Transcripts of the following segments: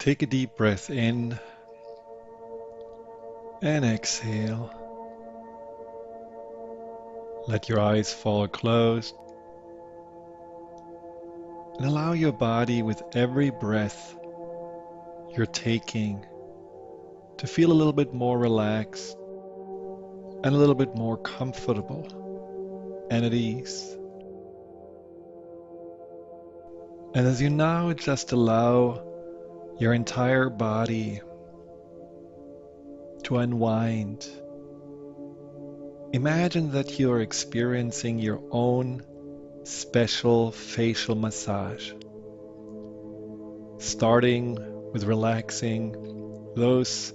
Take a deep breath in and exhale. Let your eyes fall closed and allow your body with every breath you're taking to feel a little bit more relaxed and a little bit more comfortable and at ease. And as you now just allow your entire body to unwind, imagine that you are experiencing your own special facial massage, starting with relaxing those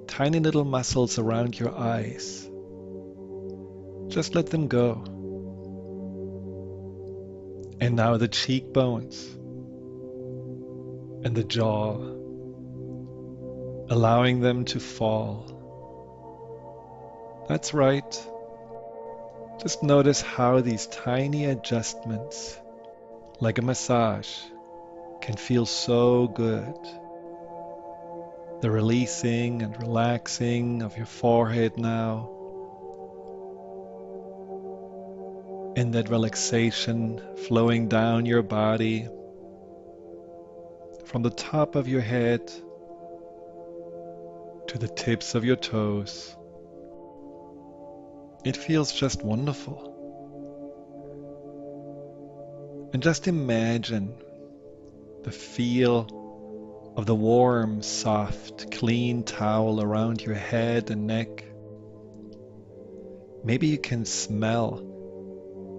tiny little muscles around your eyes. Just let them go. And now the cheekbones and the jaw, allowing them to fall. That's right. Just notice how these tiny adjustments, like a massage, can feel so good. The releasing and relaxing of your forehead now, and that relaxation flowing down your body from the top of your head to the tips of your toes. It feels just wonderful. And just imagine the feel of the warm, soft, clean towel around your head and neck. Maybe you can smell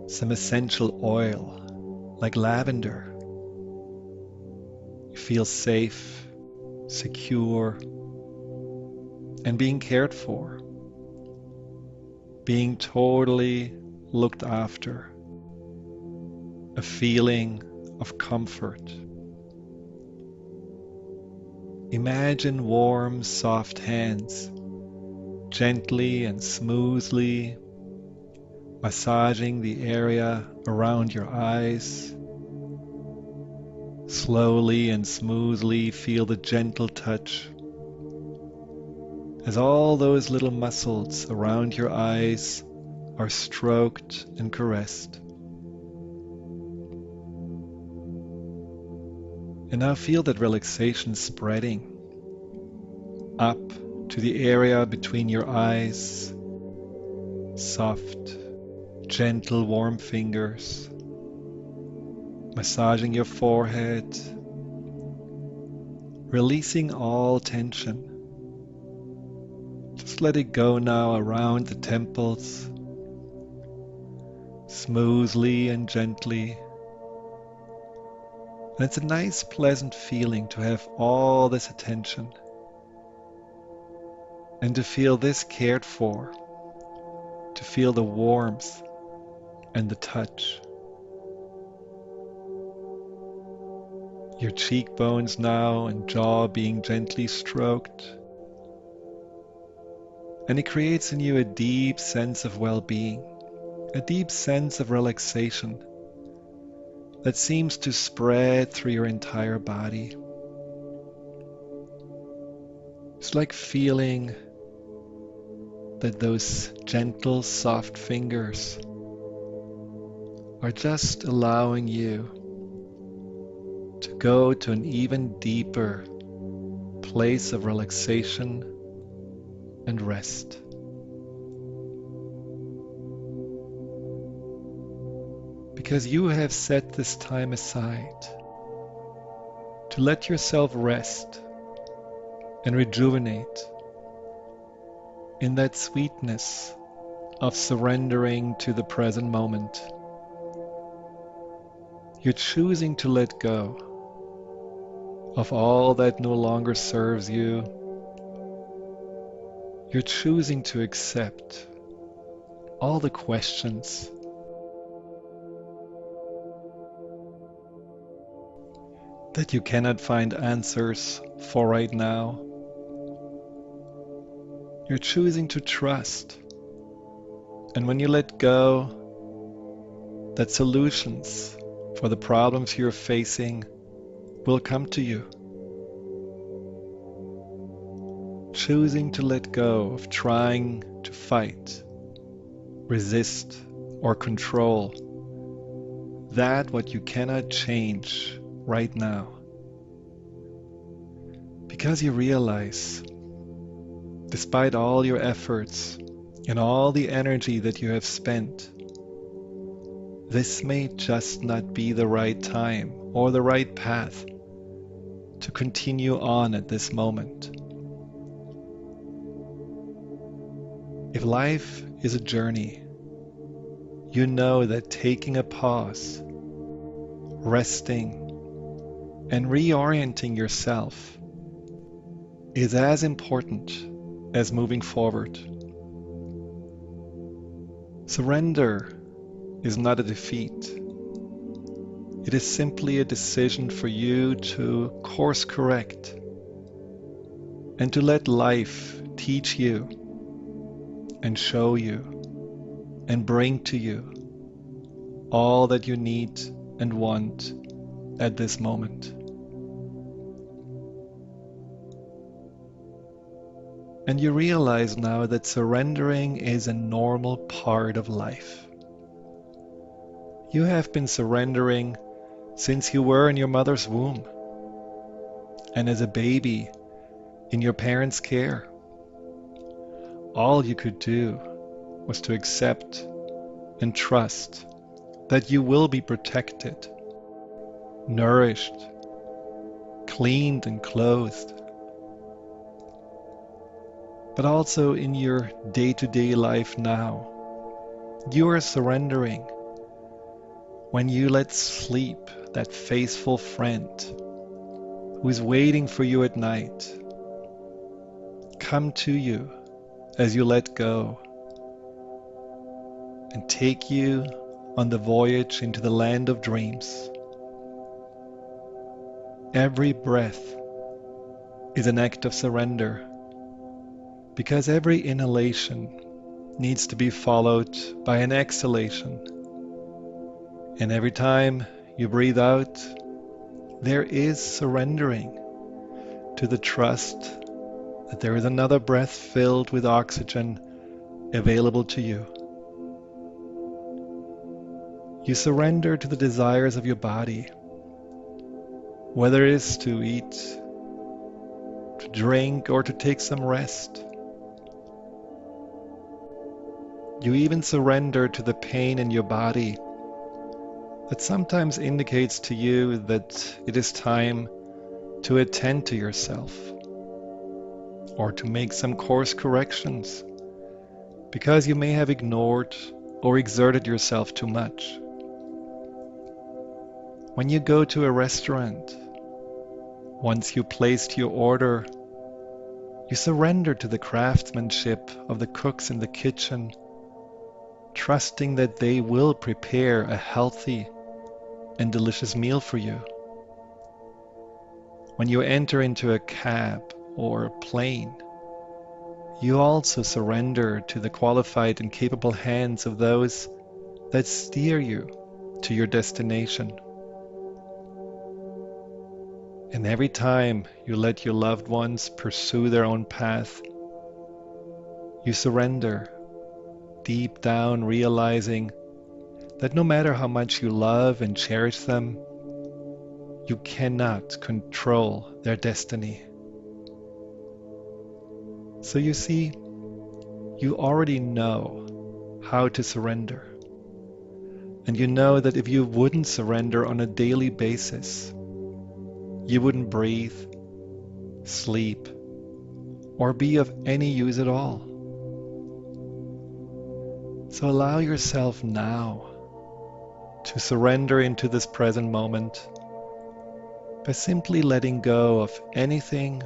some essential oil like lavender. You feel safe, secure, and being cared for, being totally looked after, a feeling of comfort. Imagine warm, soft hands, gently and smoothly massaging the area around your eyes. Slowly and smoothly feel the gentle touch as all those little muscles around your eyes are stroked and caressed. And now feel that relaxation spreading up to the area between your eyes. Soft, gentle, warm fingers massaging your forehead, releasing all tension. Just let it go now around the temples, smoothly and gently. And it's a nice, pleasant feeling to have all this attention and to feel this cared for, to feel the warmth and the touch. Your cheekbones now and jaw being gently stroked. And it creates in you a deep sense of well-being, a deep sense of relaxation that seems to spread through your entire body. It's like feeling that those gentle, soft fingers are just allowing you to go to an even deeper place of relaxation and rest. Because you have set this time aside to let yourself rest and rejuvenate in that sweetness of surrendering to the present moment. You're choosing to let go of all that no longer serves you. You're choosing to accept all the questions that you cannot find answers for right now. You're choosing to trust. And when you let go, that solutions for the problems you're facing will come to you. choosing to let go of trying to fight, resist, or control that what you cannot change right now. Because you realize, despite all your efforts and all the energy that you have spent, this may just not be the right time or the right path to continue on at this moment. If life is a journey, you know that taking a pause, resting, and reorienting yourself is as important as moving forward. Surrender is not a defeat. It is simply a decision for you to course correct and to let life teach you and show you and bring to you all that you need and want at this moment. And you realize now that surrendering is a normal part of life. You have been surrendering since you were in your mother's womb and as a baby in your parents' care. All you could do was to accept and trust that you will be protected, nourished, cleaned and clothed. But also in your day-to-day life now, you are surrendering when you let sleep, that faithful friend who is waiting for you at night, come to you as you let go and take you on the voyage into the land of dreams. Every breath is an act of surrender, because every inhalation needs to be followed by an exhalation. And every time you breathe out, there is surrendering to the trust that there is another breath filled with oxygen available to you. You surrender to the desires of your body, whether it is to eat, to drink, or to take some rest. You even surrender to the pain in your body that sometimes indicates to you that it is time to attend to yourself or to make some course corrections because you may have ignored or exerted yourself too much. When you go to a restaurant, once you placed your order, you surrender to the craftsmanship of the cooks in the kitchen, trusting that they will prepare a healthy and delicious meal for you. When you enter into a cab or a plane, you also surrender to the qualified and capable hands of those that steer you to your destination. And every time you let your loved ones pursue their own path, you surrender, deep down realizing that no matter how much you love and cherish them, you cannot control their destiny. So you see, you already know how to surrender. And you know that if you wouldn't surrender on a daily basis, you wouldn't breathe, sleep, or be of any use at all. So allow yourself now to surrender into this present moment by simply letting go of anything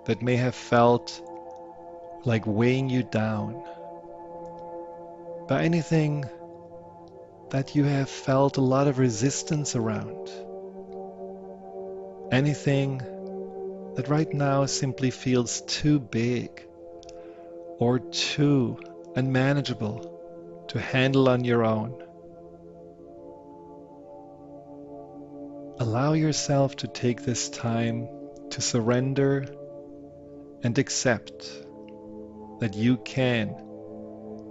that may have felt like weighing you down, by anything that you have felt a lot of resistance around, anything that right now simply feels too big or too unmanageable to handle on your own. Allow yourself to take this time to surrender and accept that you can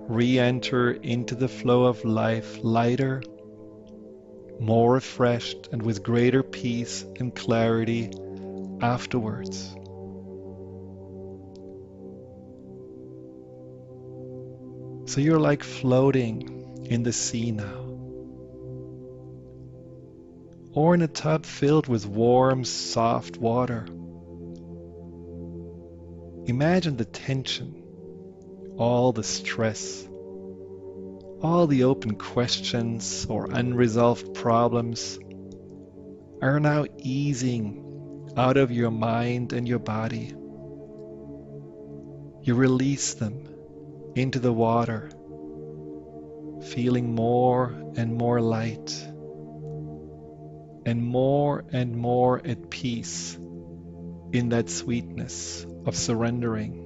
re-enter into the flow of life lighter, more refreshed, and with greater peace and clarity afterwards. So you're like floating in the sea now, or in a tub filled with warm, soft water. Imagine the tension, all the stress, all the open questions or unresolved problems are now easing out of your mind and your body. You release them into the water, feeling more and more light and more at peace in that sweetness of surrendering,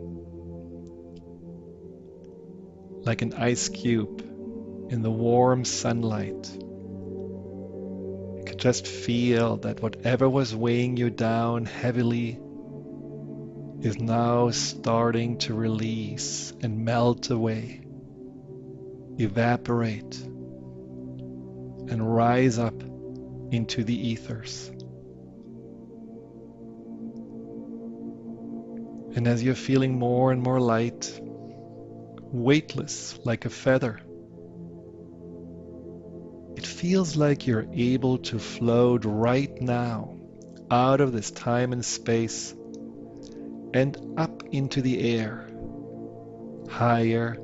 like an ice cube in the warm sunlight. You could just feel that whatever was weighing you down heavily is now starting to release and melt away, evaporate, and rise up into the ethers. And as you're feeling more and more light, weightless like a feather, it feels like you're able to float right now out of this time and space and up into the air, higher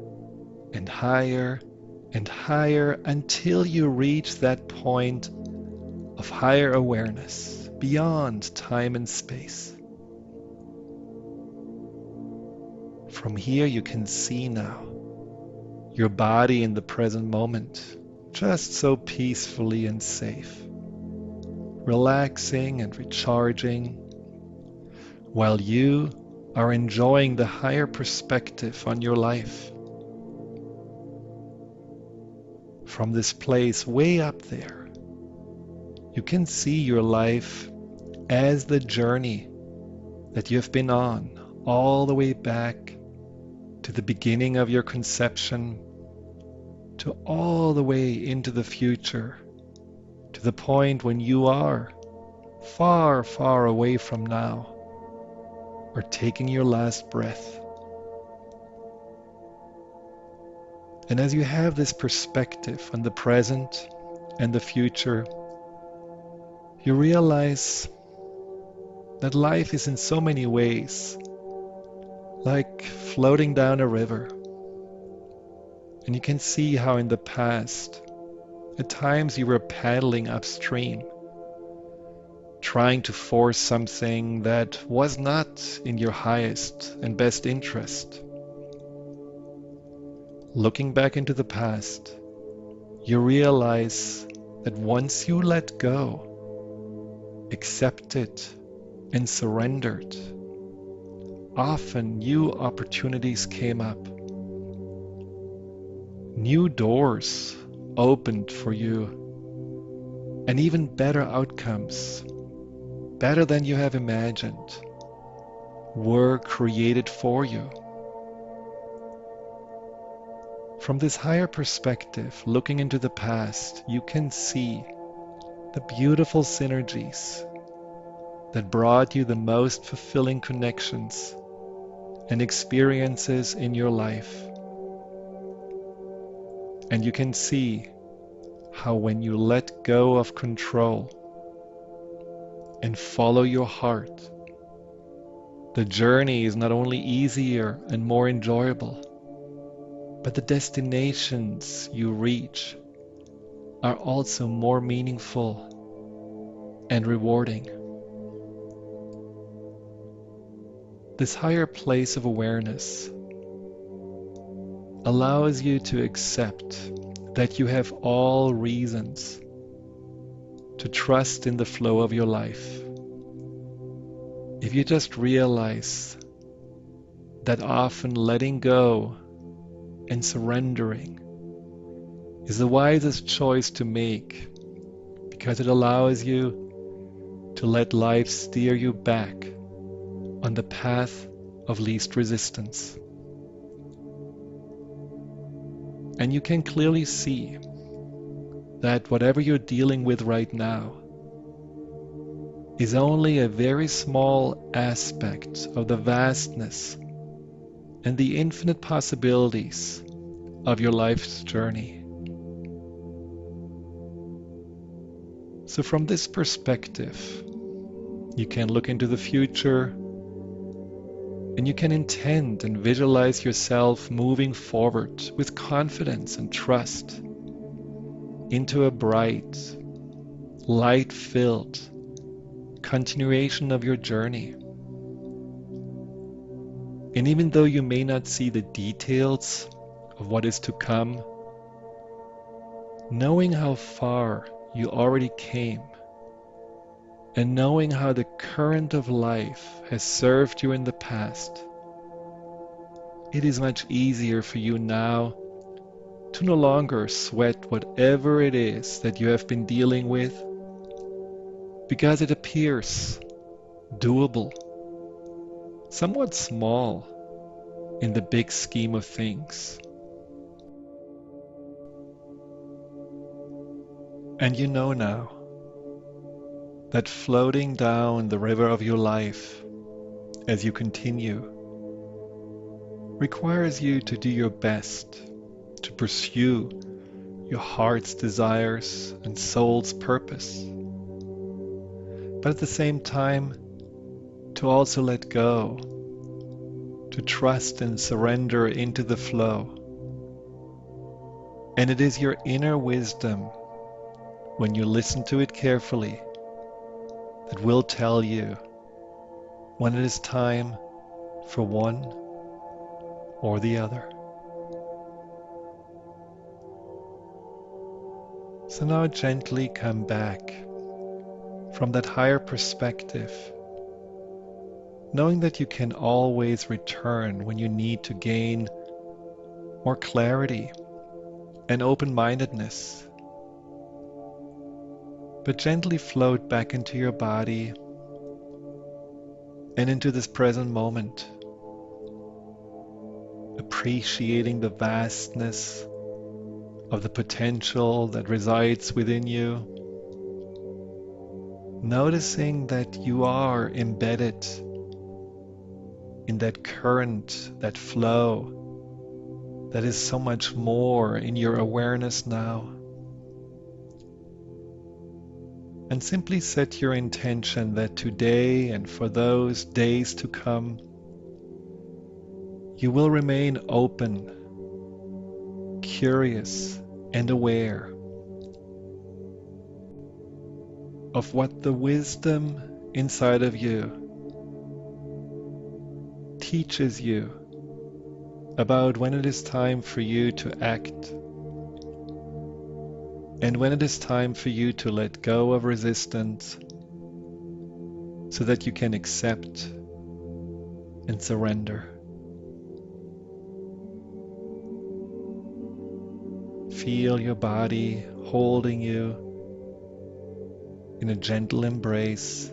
and higher and higher until you reach that point of higher awareness beyond time and space. From here you can see now your body in the present moment, just so peacefully and safe, relaxing and recharging, while you are enjoying the higher perspective on your life. From this place way up there, you can see your life as the journey that you've been on all the way back to the beginning of your conception, to all the way into the future, to the point when you are far, far away from now, or taking your last breath. And as you have this perspective on the present and the future, you realize that life is in so many ways like floating down a river. And you can see how in the past, at times you were paddling upstream, trying to force something that was not in your highest and best interest. Looking back into the past, you realize that once you let go, accepted, and surrendered, often new opportunities came up. New doors opened for you, and even better outcomes, better than you have imagined, were created for you. From this higher perspective, looking into the past, you can see the beautiful synergies that brought you the most fulfilling connections and experiences in your life. And you can see how when you let go of control and follow your heart, the journey is not only easier and more enjoyable, but the destinations you reach are also more meaningful and rewarding. This higher place of awareness allows you to accept that you have all reasons to trust in the flow of your life. If you just realize that often letting go and surrendering is the wisest choice to make, because it allows you to let life steer you back on the path of least resistance. And you can clearly see that whatever you're dealing with right now is only a very small aspect of the vastness and the infinite possibilities of your life's journey. So from this perspective, you can look into the future and you can intend and visualize yourself moving forward with confidence and trust into a bright, light-filled continuation of your journey. And even though you may not see the details of what is to come, knowing how far you already came and knowing how the current of life has served you in the past, it is much easier for you now to no longer sweat whatever it is that you have been dealing with, because it appears doable, somewhat small in the big scheme of things. And you know now that floating down the river of your life as you continue requires you to do your best to pursue your heart's desires and soul's purpose, but at the same time to also let go, to trust and surrender into the flow. And it is your inner wisdom, when you listen to it carefully, that will tell you when it is time for one or the other. So now gently come back from that higher perspective, knowing that you can always return when you need to gain more clarity and open-mindedness. But gently float back into your body and into this present moment, appreciating the vastness of the potential that resides within you, noticing that you are embedded in that current, that flow, that is so much more in your awareness now. And simply set your intention that today and for those days to come, you will remain open, curious, and aware of what the wisdom inside of you teaches you about when it is time for you to act and when it is time for you to let go of resistance so that you can accept and surrender. Feel your body holding you in a gentle embrace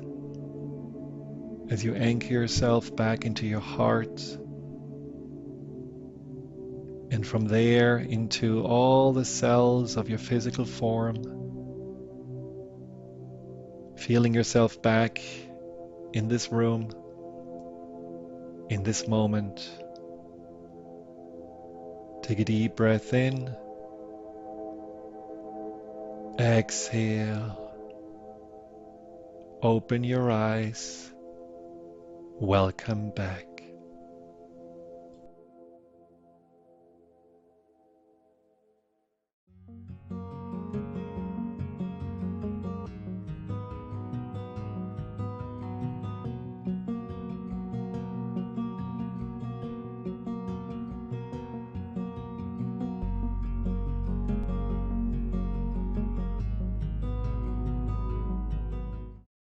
as you anchor yourself back into your heart, and from there into all the cells of your physical form, feeling yourself back in this room, in this moment. Take a deep breath in, exhale, open your eyes, welcome back.